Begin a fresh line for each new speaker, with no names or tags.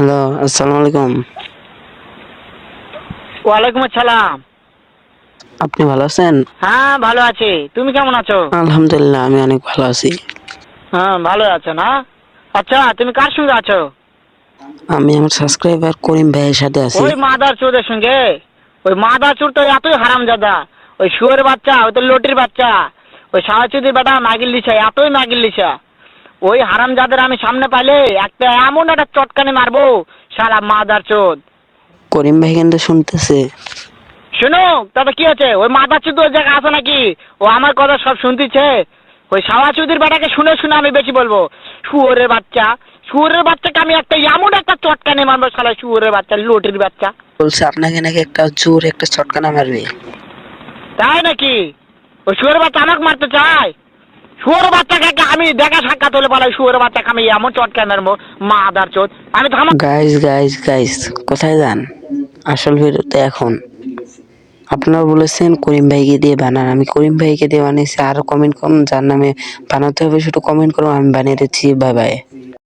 Hello, আসসালামু আলাইকুম।
ওয়ালাইকুম আসসালাম।
আপনি ভালো আছেন?
হ্যাঁ, ভালো আছি। তুমি কেমন আছো?
আলহামদুলিল্লাহ, আমি অনেক ভালো আছি।
হ্যাঁ, ভালো আছো না? আচ্ছা, তুমি কার সঙ্গে আছো?
আমি আমার সাবস্ক্রাইবার করিম ভাইয়ের সাথে আছি।
ওই মাদার চোদের সঙ্গে। ওই মাদার চোর তো এতই হারামজাদা। ওই শুয়োরের বাচ্চা, ওই তো লটির বাচ্চা। ওই সাহাচুদির বেটা মাগিল লিসা, এতই মাগিল লিসা। ওই হারামজাদের আমি সামনে পাইলে একটা এমন একটা চটকানি মারবো, শালা মাদার চোদ।
করিম ভাই কিন্তু শুনতেছে।
শোনো, তাতে কি আছে? ওই মাদার চোদ ওই জায়গায় আছে নাকি? ও আমার কথা সব শুনতেছে। ওই সাওয়াচুদির বেটাকে শুনে শুনে আমি বেশি বলবো। শুয়োরের বাচ্চা, শুয়োরের বাচ্চাকে আমি একটা এমন একটা চটকানি মারবো, শালা শুয়োরের বাচ্চা, লটির বাচ্চা।
বলছে আপনাকে নাকি একটা জোর একটা চটকানা মারবে।
তাই নাকি? ওই শুয়োরের বাচ্চা আমাকে মারতে চায়? শুয়োরের বাচ্চাকে আমি দেখা সাক্ষাৎ হলে বলে শুয়োরের বাচ্চাকে আমি এমন চটকানি মারবো, মাদার চোদ। আমি থামা।
গাইস গাইস গাইস, কোথায় যান? আসল ভিডিওতে এখন। আপনারা বলেছেন করিম ভাইকে দিয়ে বানান, আমি করিম ভাইকে দিয়ে বানিয়েছি। আরো কমেন্ট করুন, যার নামে বানাতে হবে শুধু কমেন্ট করুন, আমি বানিয়ে দিচ্ছি। Bye bye.